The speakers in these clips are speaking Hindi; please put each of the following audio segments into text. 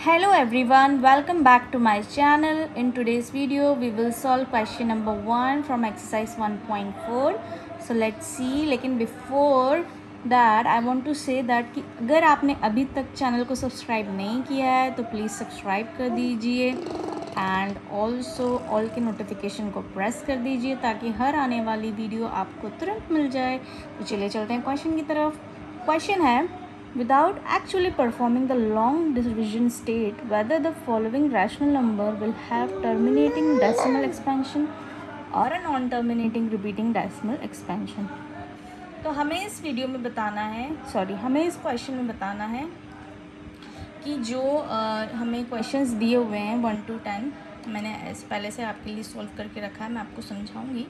Hello everyone, welcome back to my channel. In today's video, we will solve question number 1 from exercise 1.4. So let's see. लेकिन before that, I want to say that कि अगर आपने अभी तक चैनल को सब्सक्राइब नहीं किया है तो प्लीज़ सब्सक्राइब कर दीजिए एंड ऑल्सो ऑल के नोटिफिकेशन को प्रेस कर दीजिए ताकि हर आने वाली वीडियो आपको तुरंत मिल जाए। तो चलिए चलते हैं क्वेश्चन की तरफ। क्वेश्चन है, without actually performing the long division, state whether the following rational number will have terminating decimal expansion or a non-terminating repeating decimal expansion। तो हमें इस वीडियो में बताना है, हमें इस क्वेश्चन में बताना है कि जो हमें क्वेश्चंस दिए हुए हैं 1 to 10, मैंने पहले से आपके लिए सॉल्व करके रखा है, मैं आपको समझाऊंगी।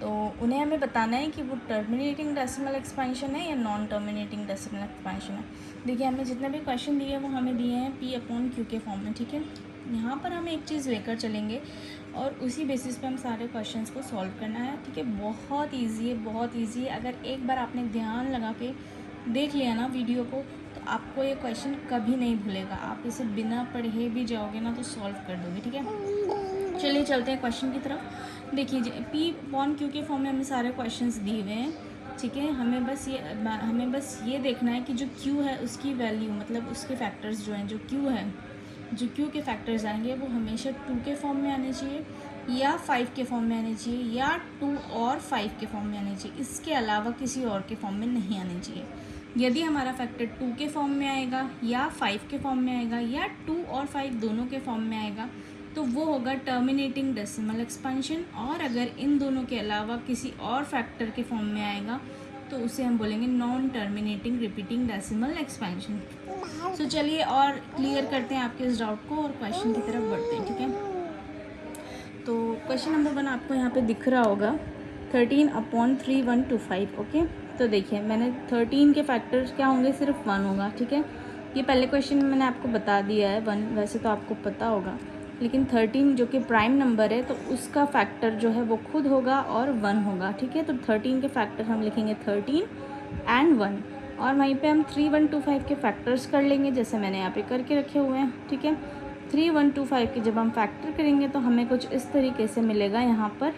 तो उन्हें हमें बताना है कि वो टर्मिनेटिंग डेसिमल एक्सपेंशन है या नॉन टर्मिनेटिंग डेसिमल एक्सपेंशन है। देखिए, हमें जितने भी क्वेश्चन दिए हैं वो हमें दिए हैं P/Q के फॉर्म में, ठीक है। यहाँ पर हम एक चीज़ लेकर चलेंगे और उसी बेसिस पे हम सारे क्वेश्चंस को सॉल्व करना है, ठीक है। बहुत ईजी है, बहुत ईजी है। अगर एक बार आपने ध्यान लगा के देख लिया ना वीडियो को, तो आपको ये क्वेश्चन कभी नहीं भूलेगा। आप इसे बिना पढ़े भी जाओगे ना तो सॉल्व कर दोगे, ठीक है। चलिए चलते हैं क्वेश्चन की तरफ। देखिए, P/Q के फॉर्म में हमें सारे क्वेश्चंस दिए हुए हैं, ठीक है। हमें बस ये देखना है कि जो Q है उसकी वैल्यू, मतलब उसके फैक्टर्स जो हैं, जो Q के फैक्टर्स आएंगे वो हमेशा 2 के फॉर्म में आने चाहिए या 5 के फॉर्म में आने चाहिए या 2 और 5 के फॉर्म में आने चाहिए। इसके अलावा किसी और के फॉर्म में नहीं आने चाहिए। यदि हमारा फैक्टर 2 के फॉर्म में आएगा या 5 के फॉर्म में आएगा या 2 और 5 दोनों के फॉर्म में आएगा तो वो होगा टर्मिनेटिंग डेसिमल एक्सपेंशन, और अगर इन दोनों के अलावा किसी और फैक्टर के फॉर्म में आएगा तो उसे हम बोलेंगे non terminating repeating decimal expansion. तो चलिए और क्लियर करते हैं आपके इस डाउट को और क्वेश्चन की तरफ बढ़ते हैं, ठीक है। तो क्वेश्चन नंबर 1 आपको यहाँ पे दिख रहा होगा 13/3/125, ओके। तो देखिए, मैंने 13 के फैक्टर्स क्या होंगे, सिर्फ 1 होगा, ठीक है। ये पहले क्वेश्चन में मैंने आपको बता दिया है 1, वैसे तो आपको पता होगा, लेकिन 13 जो कि प्राइम नंबर है तो उसका फैक्टर जो है वो खुद होगा और 1 होगा, ठीक है। तो 13 के फैक्टर हम लिखेंगे 13 एंड 1, और वहीं पे हम 3/125 के फैक्टर्स कर लेंगे जैसे मैंने यहाँ पे करके रखे हुए हैं, ठीक है। 3/125 के जब हम फैक्टर करेंगे तो हमें कुछ इस तरीके से मिलेगा यहाँ पर,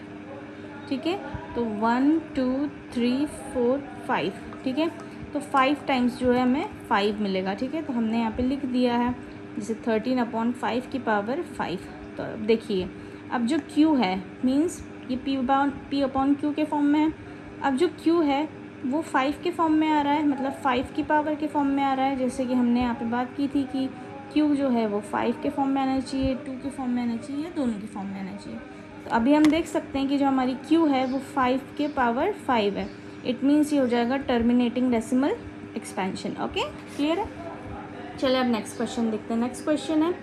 ठीक है। तो 1 2 3 4 5, ठीक है। तो 5 टाइम्स जो है हमें 5 मिलेगा, ठीक है। तो हमने यहाँ पे लिख दिया है जैसे 13/5 की पावर 5। तो अब देखिए, अब जो Q है मींस ये P/Q के फॉर्म में है। अब जो Q है वो 5 के फॉर्म में आ रहा है, मतलब 5 की पावर के फॉर्म में आ रहा है, जैसे कि हमने यहाँ पे बात की थी कि Q जो है वो 5 के फॉर्म में आना चाहिए, 2 के फॉर्म में आना चाहिए, दोनों के फॉर्म में आना चाहिए। तो अभी हम देख सकते हैं कि जो हमारी Q है वो 5 के पावर 5 है। इट मीन्स ये हो जाएगा terminating decimal expansion, okay, clear है। चलिए अब नेक्स्ट क्वेश्चन देखते हैं। नेक्स्ट क्वेश्चन है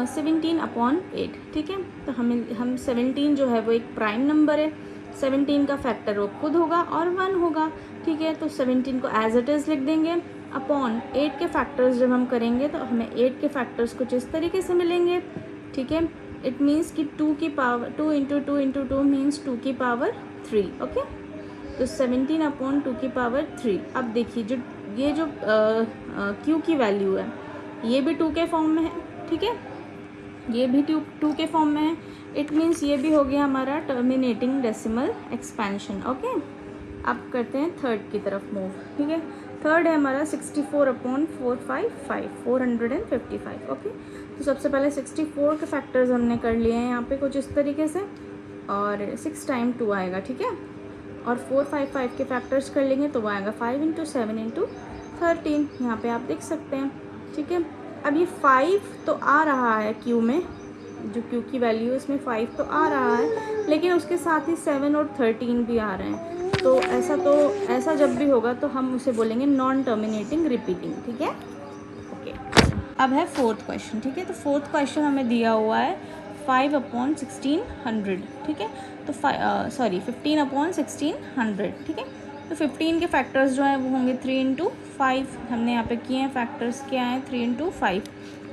17/8, ठीक है। तो हम 17 जो है वो एक प्राइम नंबर है, 17 का फैक्टर वो खुद होगा और 1 होगा, ठीक है। तो 17 को एज इट इज़ लिख देंगे अपॉन 8 के फैक्टर्स जब हम करेंगे तो हमें 8 के फैक्टर्स कुछ इस तरीके से मिलेंगे, ठीक है। इट मीन्स कि 2 की पावर 2 इंटू 2 इंटू 2 मीन्स 2 की पावर 3, ओके। तो 17/2 की पावर 3। अब देखिए, ये जो Q की वैल्यू है ये भी 2 के फॉर्म में है, ठीक है। ये भी 2 के फॉर्म में है। इट मीन्स ये भी हो गया हमारा टर्मिनेटिंग डेसिमल एक्सपेंशन, ओके। अब करते हैं थर्ड की तरफ मूव, ठीक है। थर्ड है हमारा 64/455, 455, ओके। तो सबसे पहले 64 के फैक्टर्स हमने कर लिए हैं यहाँ पे कुछ इस तरीके से, और 6 टाइम 2 आएगा, ठीक है। और 455 के फैक्टर्स कर लेंगे तो वो आएगा 5 इंटू 7 इंटू 13, यहाँ पे आप देख सकते हैं, ठीक है। अब ये 5 तो आ रहा है Q में, जो Q की वैल्यू है इसमें 5 तो आ रहा है, लेकिन उसके साथ ही 7 और 13 भी आ रहे हैं। तो ऐसा जब भी होगा तो हम उसे बोलेंगे नॉन टर्मिनेटिंग रिपीटिंग, ठीक है, ओके। अब है फोर्थ क्वेश्चन, ठीक है। तो फोर्थ क्वेश्चन हमें दिया हुआ है 5/1600, ठीक है। तो 15/1600, ठीक है। तो 15 के फैक्टर्स जो हैं वो होंगे 3 इंटू 5, हमने यहाँ पे किए हैं फैक्टर्स क्या हैं 3 इंटू 5,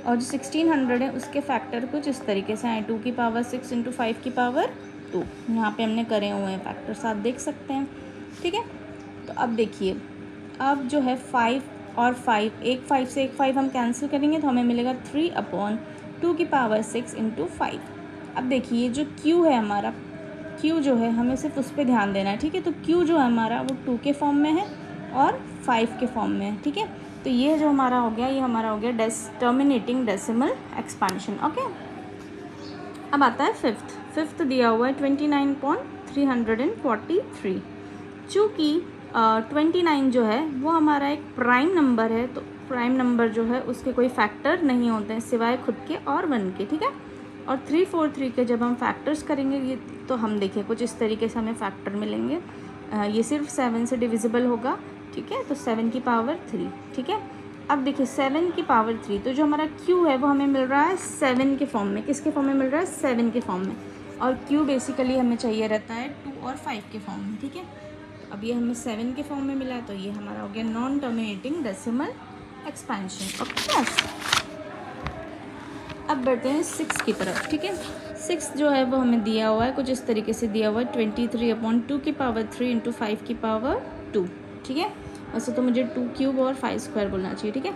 और जो 1600 है उसके फैक्टर कुछ इस तरीके से आए 2 की पावर 6 इंटू 5 की पावर 2, यहाँ पे हमने करे हुए हैं फैक्टर्स, आप देख सकते हैं, ठीक है। तो अब देखिए, अब जो है 5 और 5, एक 5 से एक 5 हम कैंसिल करेंगे तो हमें मिलेगा 3/2⁶ इंटू 5। अब देखिए जो q है हमारा, q जो है हमें सिर्फ उस पर ध्यान देना है, ठीक है। तो q जो है हमारा वो 2 के फॉर्म में है और 5 के फॉर्म में है, ठीक है। तो ये जो हमारा हो गया, ये हमारा हो गया टर्मिनेटिंग डेसिमल एक्सपेंशन। ओके, अब आता है फिफ्थ दिया हुआ है 29.343। चूँकि 29 जो है वो हमारा एक प्राइम नंबर है, तो प्राइम नंबर जो है उसके कोई फैक्टर नहीं होते हैं सिवाय खुद के और 1 के, ठीक है। और 343 के जब हम फैक्टर्स करेंगे ये, तो हम देखिए कुछ इस तरीके से हमें फैक्टर मिलेंगे। ये सिर्फ 7 से डिविजिबल होगा, ठीक है। तो 7 की पावर 3, ठीक है। अब देखिए 7 की पावर 3, तो जो हमारा q है वो हमें मिल रहा है 7 के फॉर्म में। किसके फॉर्म में मिल रहा है? 7 के फॉर्म में। और q बेसिकली हमें चाहिए रहता है 2 और 5 के फॉर्म में, ठीक है। तो अब ये हमें 7 के फॉर्म में मिला है, तो ये हमारा हो गया non terminating decimal expansion. Okay, अब बढ़ते हैं 6 की तरफ, ठीक है। 6 जो है वो हमें दिया हुआ है कुछ इस तरीके से दिया हुआ है 23/2 की पावर 3 इंटू 5 की पावर 2, ठीक है। वैसे तो मुझे 2 क्यूब और 5 स्क्वायर बोलना चाहिए, ठीक है।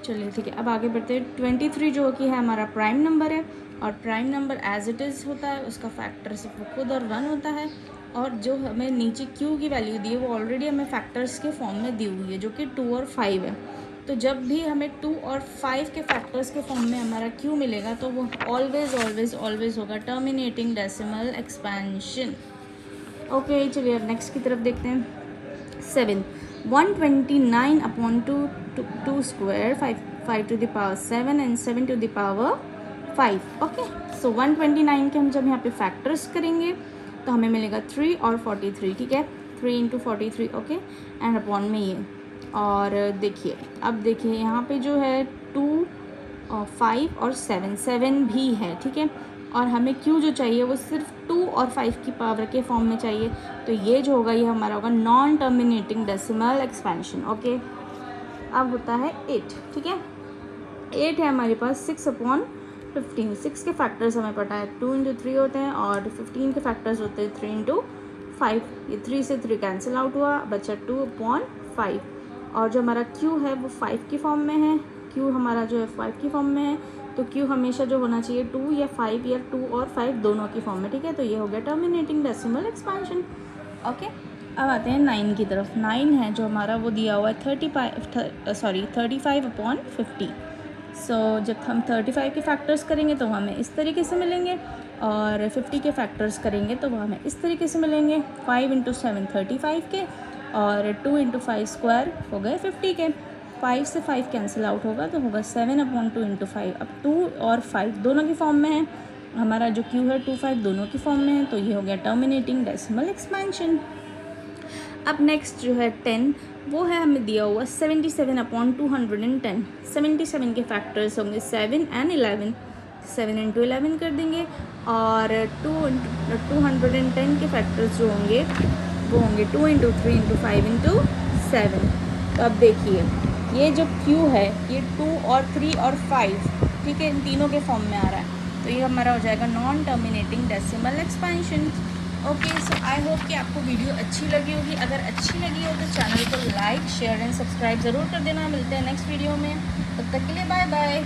चलिए ठीक है, अब आगे बढ़ते हैं। 23 जो कि है हमारा प्राइम नंबर है, और prime number as it is होता है, उसका फैक्टर सिर्फ खुद और 1 होता है। और जो हमें नीचे क्यू की वैल्यू दी है वो ऑलरेडी हमें फैक्टर्स के फॉर्म में दी हुई है, जो कि 2 और 5 है। तो जब भी हमें 2 और 5 के फैक्टर्स के फॉर्म में हमारा क्यू मिलेगा तो वो ऑलवेज होगा टर्मिनेटिंग डेसिमल एक्सपेंशन। ओके, चलिए अब नेक्स्ट की तरफ देखते हैं। 7 129/2 square 5 to the power 7 and 7 to the power 5। Okay, so 129 के हम जब यहाँ पे फैक्टर्स करेंगे तो हमें मिलेगा 3 और 43, ठीक है। 3 इंटू 43, ओके, एंड अपॉन में ये। और देखिए, अब देखिए यहाँ पे जो है 2 और 5 और 7 भी है, ठीक है। और हमें क्यू जो चाहिए वो सिर्फ 2 और 5 की पावर के फॉर्म में चाहिए। तो ये जो होगा ये हमारा होगा non terminating decimal expansion. Okay, अब होता है 8, ठीक है। 8 है हमारे पास 6/15। 6 के फैक्टर्स हमें पता है 2 इंटू 3 होते हैं, और 15 के फैक्टर्स होते हैं 3 इंटू 5। ये 3 से 3 कैंसिल आउट हुआ, बचा 2/5। और जो हमारा q है वो 5 की फॉर्म में है। q हमारा जो है 5 की फॉर्म में है, तो q हमेशा जो होना चाहिए 2 या 5 या 2 और 5 दोनों की फॉर्म में, ठीक है। तो ये हो गया टर्मिनेटिंग डेसिमल एक्सपेंशन। ओके, अब आते हैं 9 की तरफ। 9 है जो हमारा वो दिया हुआ है 35/50। सो जब हम 35 के फैक्टर्स करेंगे तो हमें इस तरीके से मिलेंगे, और 50 के फैक्टर्स करेंगे तो वो हमें इस तरीके से मिलेंगे। 5 इंटू 7 35 के, और 2 इंटू 5 स्क्वायर हो गए 50 के। 5 से 5 कैंसिल आउट होगा तो होगा 7/2 इंटू 5। अब 2 और 5 दोनों की फॉर्म में है, हमारा जो q है 2 5 दोनों की फॉर्म में है, तो ये हो गया टर्मिनेटिंग डेसिमल एक्सपेंशन। अब नेक्स्ट जो है 10, वो है हमें दिया हुआ 77/210। 77 के फैक्टर्स होंगे 7 एंड 11। 7 इंटू 11 कर देंगे, और 210 के फैक्टर्स जो होंगे वो होंगे 2 इंटू 3 इंटू 5 इंटू 7। तो अब देखिए ये जो q है ये 2 और 3 और 5, ठीक है, इन तीनों के फॉर्म में आ रहा है। तो ये हमारा हो जाएगा non terminating decimal expansion. Okay, so I hope कि आपको वीडियो अच्छी लगी होगी। अगर अच्छी लगी हो तो चैनल को लाइक शेयर एंड सब्सक्राइब ज़रूर कर देना। मिलते हैं नेक्स्ट वीडियो में, तब तक के लिए बाय बाय।